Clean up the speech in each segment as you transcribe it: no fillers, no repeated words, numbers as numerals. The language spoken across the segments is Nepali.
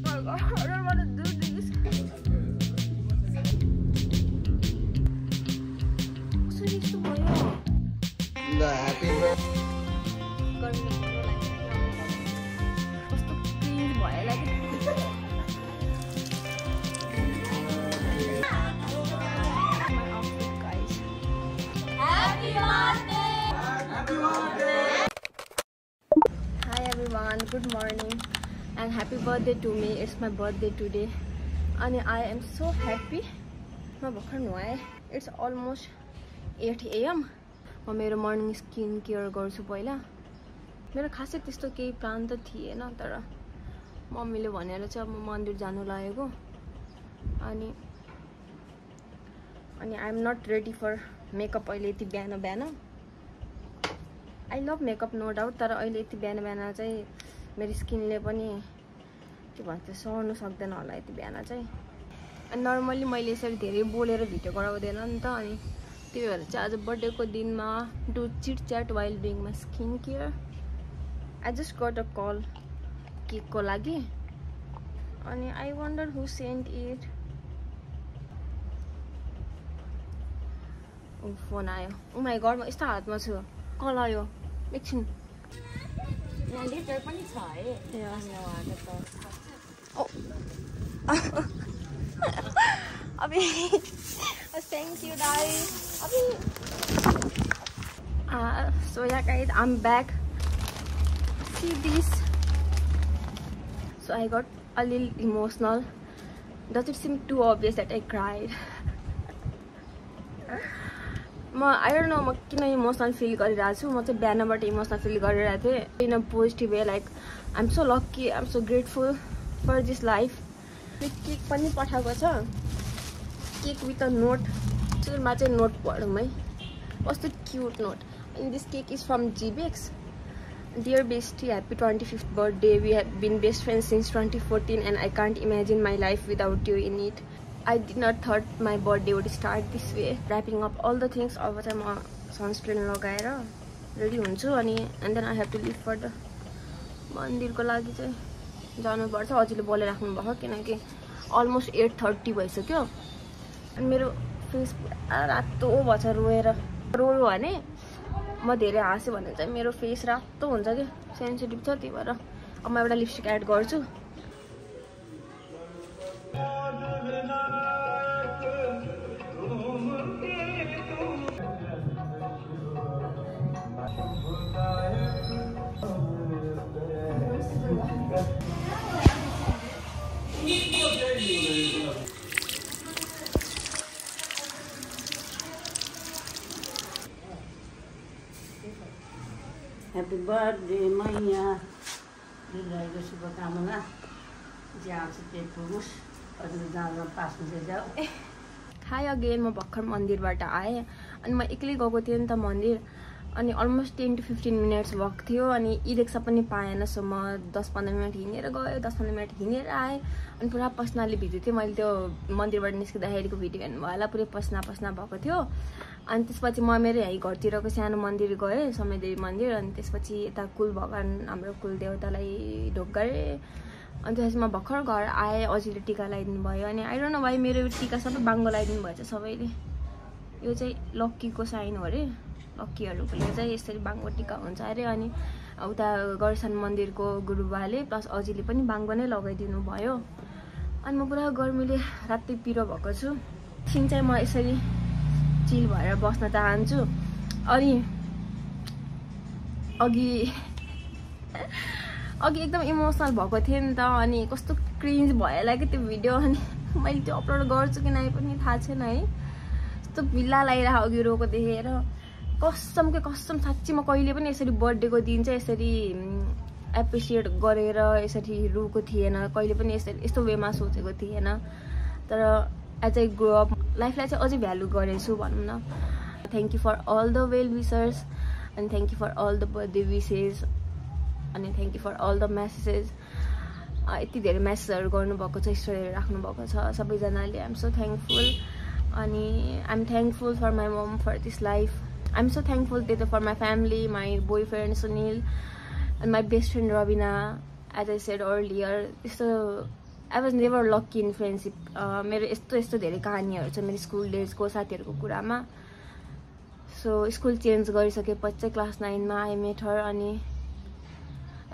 my god, I don't want to do this. So it's so boy. The happy birthday. Good morning and happy birthday to me. It's my birthday today and I am so happy. It's almost 8 AM. म मेरो मर्निङ स्किन केयर गर्छु पहिला. मेरो खासै त्यस्तो केही प्लान त थिएन तर मम्मीले भनेर चाहिँ म मन्दिर जानु लागेको अनि I am not ready for makeup अहिले यति बिहान बिहान. I love makeup no doubt तर अहिले यति बिहान बिहान चाहिँ मेरो स्किनले पनि के भन्छ सर्नु सक्दैन होला यति बिहान चाहिँ. अनि नर्मली मैले यसरी धेरै बोलेर भिडियो गराउँदैन नि त अनि त्यही भएर चाहिँ आज बर्थडेको दिनमा do chit chat while doing my skin care. I just got a call केकको लागि अनि I wonder who sent it. Phone आयो. ओ माई गड म यस्तो हातमा छु. कल आयो एकछिन. यहाँ लिटर पनि छ है. अबे thank you guys. So yeah guys, I'm back. See this. So I got a little emotional. Does it seem too obvious that I cried? I don't know म किन इमोसनल फिल गरिरहेको छु. म चाहिँ बिहानबाट इमोसनल फिल गरिरहेको थिएँ in a positive way. Like I am so lucky, I am so grateful for this life. Cake पनि पठाएको छ. Cake with a note. सुरुमा चाहिँ नोट पढौँ है. कस्तो cute note. And this cake is from Gbakes. Dear bestie, happy 25th birthday. We have been best friends since 2014 and I can't imagine my life without you in it. I did not thought my birthday would start this way. Wrapping up all the things. अब चाहिँ म सनस्क्रिन लगाएर रेडी हुन्छु अनि and then I have to leave for the मन्दिरको लागि चाहिँ जानुपर्छ. अझैले बोलिराख्नु भएको किनकि अलमोस्ट 8:30 भइसक्यो अनि मेरो फेस पुरा रातो भएछ. रोएर रोयो भने म धेरै हाँस्यो भने चाहिँ मेरो फेस रातो हुन्छ कि सेन्सिटिभ छ. त्यही भएर अब म एउटा लिपस्टिक एड गर्छु. Happy birthday, Maya. Dilihat शुभकामना. जहाँ से केक पुरुष अझै जान पास्नु जाऊ. High again. म भर्खर मन्दिरबाट आएँ अनि म एक्लै गएको थिएँ नि त मन्दिर. अनि अलमोस्ट 10 to 15 मिनट्स वक थियो अनि ई रिक्सा पनि पाएन. सो म 10-15 मिनट हिँडेर गएँ. 10-15 मिनट हिँडेर आएँ अनि पुरा पस्नाले भिजेको थियो. मैले त्यो मन्दिरबाट निस्किँदाखेरिको भिडियो हेर्नु भयो होला. पुरै पस्ना भएको थियो. अनि त्यसपछि म मेरो यहीँ घरतिरको सानो मन्दिर गएँ, समयदेवी मन्दिर. अनि त्यसपछि यता कुल भगवान हाम्रो कुल देवतालाई ढोक गरेँ. अनि त्यसपछि म भर्खर घर आएँ. अझैले टिका लगाइदिनु भयो अनि आई डोन्ट नो भाइ मेरो टिका सबै बाङ्गो लगाइदिनु भएछ सबैले. यो चाहिँ लक्कीको साइन हो अरे. लक्कीहरूको चाहिँ यसरी बाङ्गो टिका हुन्छ अरे. अनि उता गरसान मन्दिरको गुरुबाले प्लस अझैले पनि बाङ्गो नै लगाइदिनु भयो. अनि म पुरा गर्मीले रातै पिरो भएको छु. एकछिन चाहिँ म यसरी चिल भएर बस्न चाहन्छु. अनि अघि एकदम इमोसनल भएको थिएँ नि त अनि कस्तो क्रिन्ज भयो होला कि त्यो भिडियो. अनि मैले त्यो अपलोड गर्छु कि नै पनि थाहा छैन है. यस्तो भिल्ला लगाइरहेको अघि रोको देखेर कसम साँच्ची म कहिले पनि यसरी बर्थडेको दिन चाहिँ यसरी एप्रिसिएट गरेर यसरी रुको थिएन. कहिले पनि यस्तो वेमा सोचेको थिएन. तर एज आई ग्रो अप लाइफलाई चाहिँ अझै भ्यालु गरेछु भनौँ न. Thank you for all the well wishers and thank you for all the birthday wishes अनि thank you for all the messages. यति धेरै मेसेजहरू गर्नुभएको छ, स्टोरीहरू राख्नुभएको छ सबैजनाले. I am so thankful. अनि I am thankful for my mom for this life. I am so thankful त्यही त for my family, my boyfriend Sunil and my best friend Ravina. As I said earlier, यस्तो I was never lucky in friendship. मेरो यस्तो धेरै कहानीहरू छ मेरो स्कुल डेजको साथीहरूको कुरामा। सो स्कुल चेन्ज गरिसकेपछि चाहिँ क्लास 9 मा आई मेट हर अनि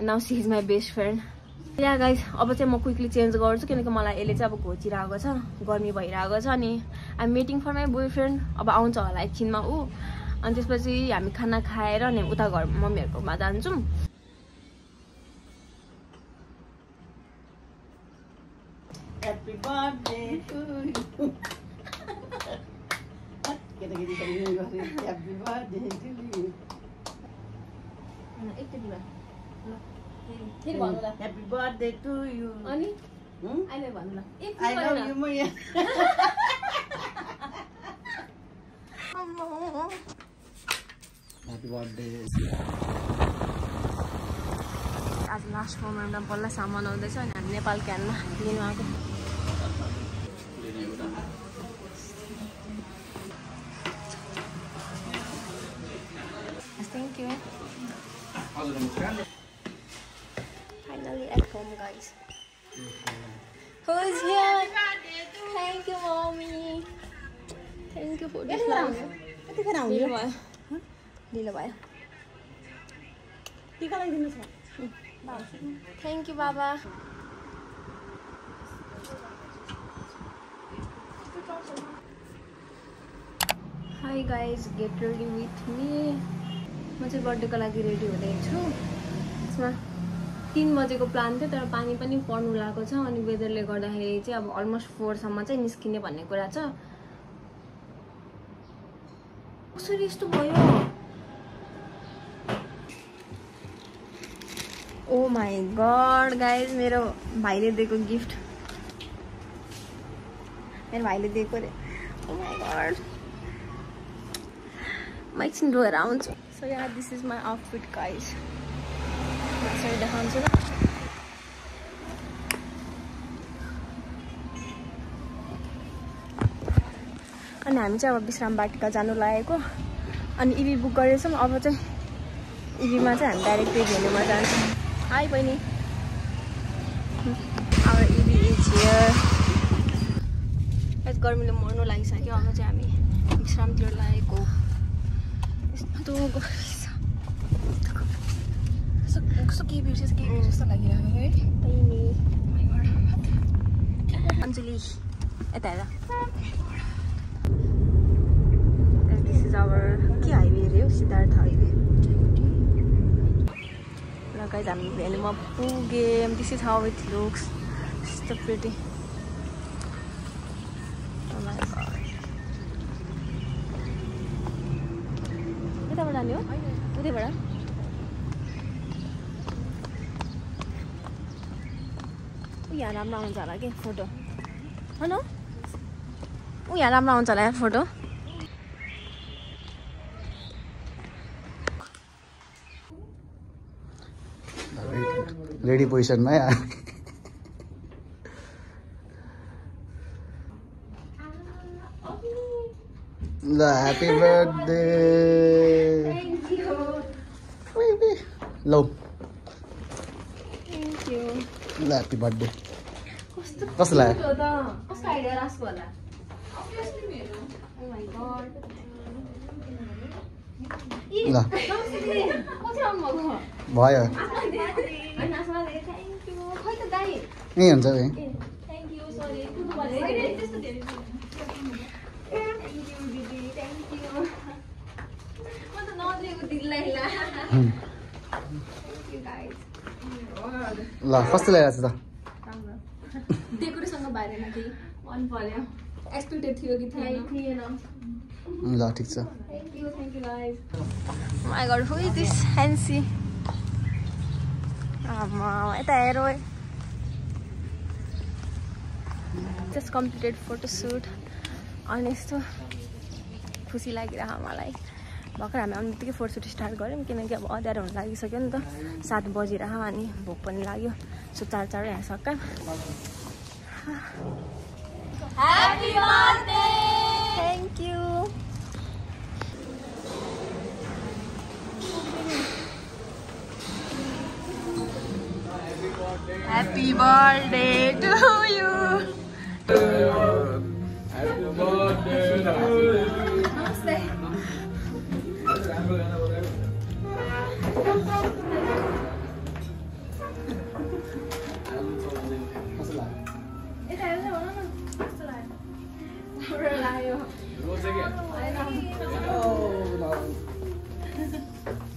now see is my best friend. Yeah guys अब चाहिँ म क्विकली चेन्ज गर्छु किनकि मलाई यसले चाहिँ अब घोचिरहेको छ, गर्मी भइरहेको छ अनि I am waiting for my boyfriend. अब आउँछ होला एकछिनमा ऊ, अनि त्यसपछि हामी खाना खाएर अनि उता घर मम्मीहरूकोमा जान्छौँ। Happy birthday to you. Kita happy birthday to you. Happy birthday to you. अनि अहिले भन्नु ल। I love you Maya. Happy birthday. आज लास्ट मोमेन्टमा बल्ल सामान आउँदैछ अनि हामी नेपाल क्यानमा लिनु आएको। Thank you. Finally at home, guys. Who's here? Thank you, mommy. Thank you for this love. Lila bhai. टीका लगाइदिनु छ। Thank you, Baba. Hi guys, get ready with me. म चाहिँ बर्थडेको लागि रेडी हुँदैछु। यसमा 3 बजेको प्लान थियो तर पानी पनि पर्नु लागेको छ अनि वेदरले गर्दाखेरि चाहिँ अब अलमोस्ट 4 सम्म चाहिँ निस्किने भन्ने कुरा छ। कसरी यस्तो भयो? ओ माई गॉड गाइज, मेरो भाइले दिएको गिफ्ट, मेरो भाइले दिएको रे। ओ माई गॉड, म एकछिन रोएर आउँछु। So yeah this is my outfit guys, यसरी देखाउँछु ल। अनि हामी चाहिँ अब विश्राम बाटिका जानु लागेको अनि इभी बुक गरेछौँ। अब चाहिँ इभीमा चाहिँ हामी डाइरेक्ट भेन्यूमा जान्छौँ। हाई बहिनी, अब इभी इज हियर। गर्मीले मर्नु लागिसक्यो। अब चाहिँ हामी विश्रामतिर लागेको। यस्तो के भ्यू जस्तो लागिरहेको है बहिनी। अञ्जली यता हेर, दिस इज आवर के हाइवे अरे हो, सिद्धार्थ हाइवे। ल गाइज हामी भेन्यूमा पुग्यौँ। This is how it looks, so pretty. Oh my god. यताबाट जाने हो? उतैबाट? यहाँ राम्रो आउँछ होला कि फोटो, होइन? यहाँ राम्रो आउँछ होला यार फोटो। रेडी पोजिसनमा यार। ल ह्यापी बर्थडे। ल ल ह्यापी बर्थडे। कस्तो लाग्यो? कस्तो आइडिया रासको होला? ल भयो, यहीँ हुन्छ है। ल कस्तो लागिरहेको छ त? डेकोरेसनको बारेमा केही मन पर्यो? एक्सपेक्टेड थियो कि थिएन? ल ठिक छ। Thank you guys. Oh my god, who is this fancy? यता हेर ओए। Just completed photo shoot अनि यस्तो खुसी लागिरहेको मलाई। भर्खर हामी आउने बित्तिकै फोटो सुट स्टार्ट गऱ्यौँ किनकि अब अँध्यारो हुन लागिसक्यो नि त, 7 बजिरहेको अनि भोक पनि लाग्यो। सो चाँडो यहाँ सकाम। Happy birthday! Thank you. Happy birthday to you. Happy birthday to you. Namaste.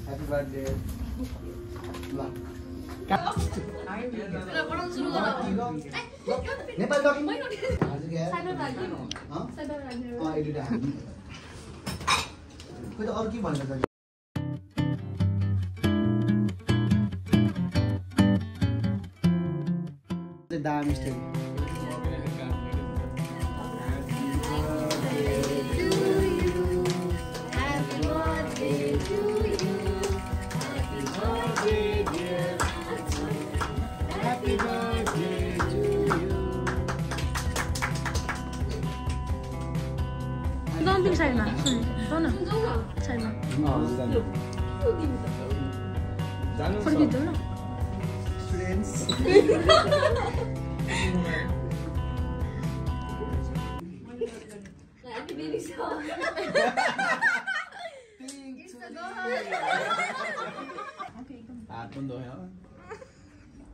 Happy birthday. Nepali लगिङ हजुर यार ए दुईटा खोइ त अरु के भन्छ त दामी story Don't think Salma. Don't Salma. Forget don't know. Students.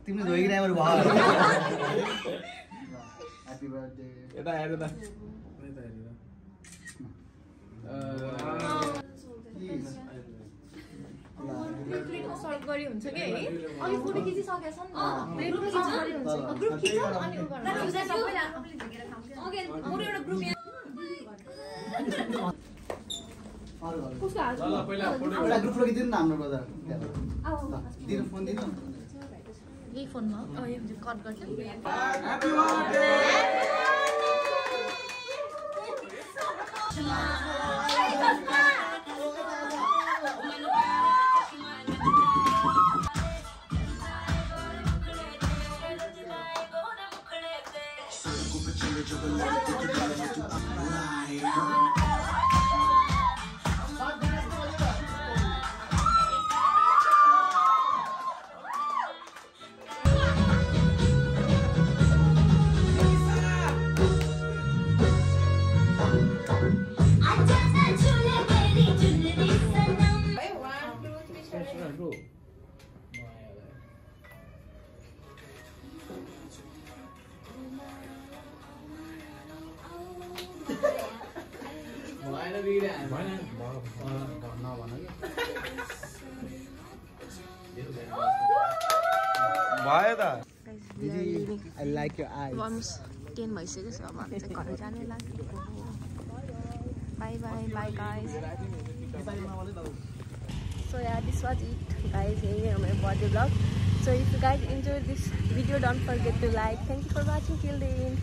तिमीले धोइ किन भयो ह्यापी बर्थडे यता हेर त सल्भ गरी हुन्छ के है अनि फोटो खिचिसकेछ नि ग्रुप खिचिसके हुन्छ ग्रुप खिच अनि उ गर्न सबैलाई सबैले झिकेर खान्छ ओके मोर एउटा ग्रुप यहाँ कसको हात ल पहिला फोटो एउटा ग्रुप लगिदिनु न हाम्रो ब्रदर दिनु फोन दिनु यही फोनमा यो कट गर्छ ह्यापी बर्थडे भयो त I like your eyes. Almost 10 भइसक्यो सो अब हामी चाहिँ घर जाने लाग्यो by by by guys So yeah, this was it guys, here my birthday vlog. So if you guys enjoyed this video, don't forget to like. Thank you for watching till the end.